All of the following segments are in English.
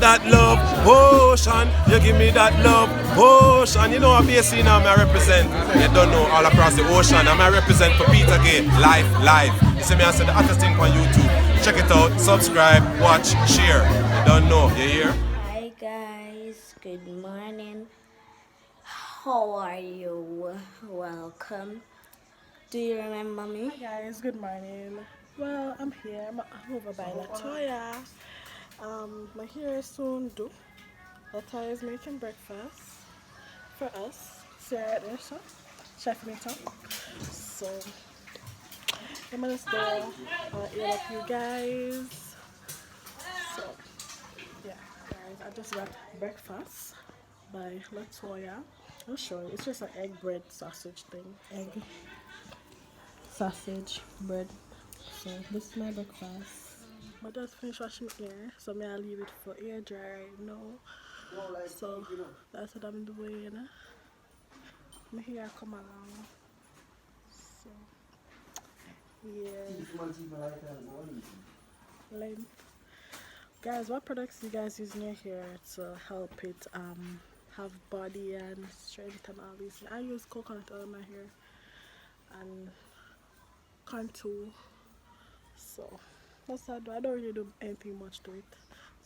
That love potion, you give me that love potion. You know what BSC now I represent. You don't know all across the ocean. I represent for Peter Gay. Life. You see me I said the hottest thing on YouTube. Check it out, subscribe, watch, share. You don't know, you hear? Hi guys, good morning. How are you? Welcome. Do you remember me? Hi guys, good morning. Well, I'm here. I'm over by Latoya. My hair is soon due. Latoya is making breakfast for us. See her right there, so chef me up. So I'm gonna stay eat up you guys. So yeah, guys, I just got breakfast by Latoya. I'll show you. It's just an egg bread sausage thing. Egg sausage bread. So this is my breakfast. I just finished washing my hair, so I'll leave it for air dry right now. So that's what I'm doing. My hair come along. So yeah. Length. Guys, what products do you guys use in your hair to help it have body and strength and all these? I use coconut oil in my hair and contour. So that's what I do. I don't really do anything much to it.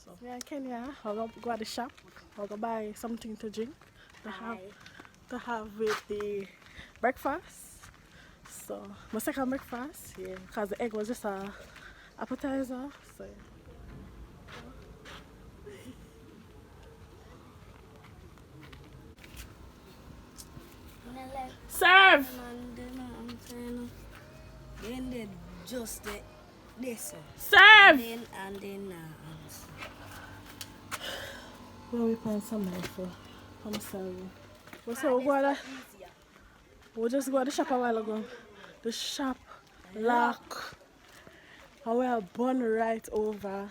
So yeah, Kenya, I'll go at the shop. I'll go buy something to drink to have with the breakfast. So my second breakfast, yeah, because the egg was just a appetizer. So serve. Then they just this. Serve. And then Where we find some money for? I'm sorry. We just go to the shop a while ago. The shop lock. And we are born right over.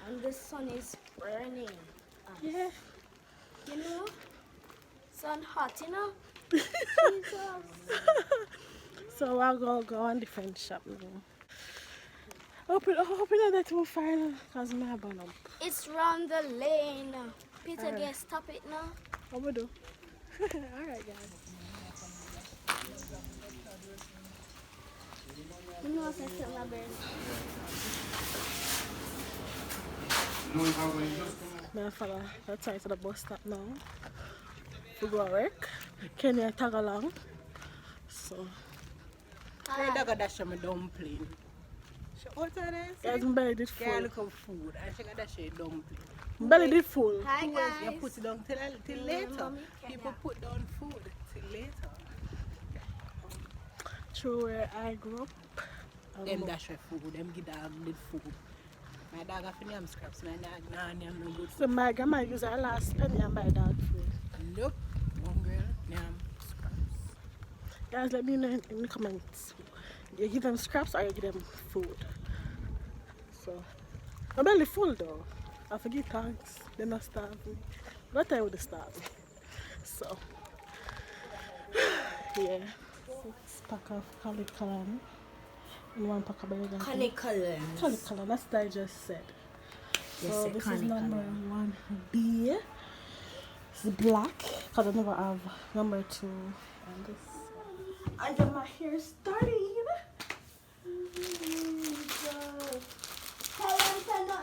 and the sun is burning. Yeah. You know? Sun hot, you know? So I'll go on different shop now. Hope that will find because my burn up. It's round the lane. Peter, Alright. get stop it now. What we do? Alright guys. You know what I said my burn. My father, let's try to the bus stop now. We go to work. Kenya tag along. So I got dash my dumpling. What are they? guys, my belly did Yeah, full. look at food. I think I dash a dumpling. My belly did full. Hi You guys. put it down till later. Mommy, People put down food till later. Through where I grew up. Them dash a food. Them give dog the food. My dog have name scraps. My dog nah no good. So my grandma use her last penny and buy dog food. Nope. One girl name scraps. Guys, let me know in the comments. You give them scraps or you give them food. So I'm belly full though. I forget thanks. They're not starving. Not time with the starving. So yeah. 6 pack of Kanekalon and 1 pack of berry. Kanekalon, that's what I just said. Yes, So say this is Kanekalon. number 1B. It's black because I never have number 2 and this. I got my hair started.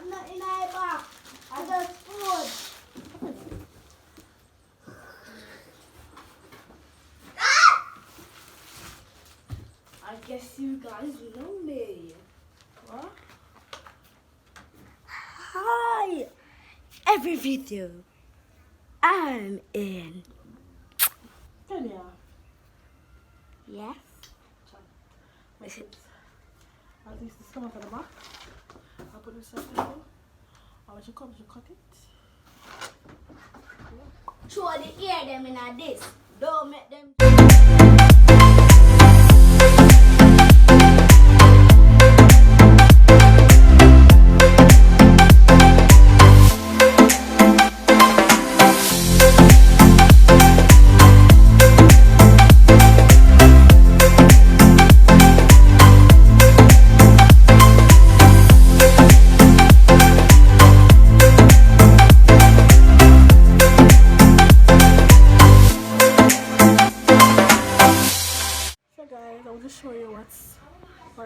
Not in my back. I just food. I guess you guys know me. What? Hi. Every video I'm in. Kenya. Yes. My kids. I'll use this one for the back. I'll put this up there. When she comes, you cut it. Throw the ear them in a this. Don't make them.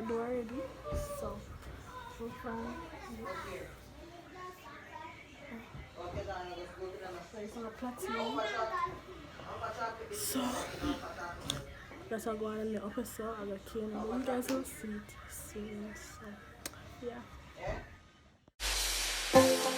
I do already. So we'll find it's on a platinum. So that's all going on the upper so I got clean. But you guys will see it soon. So yeah. So, yeah.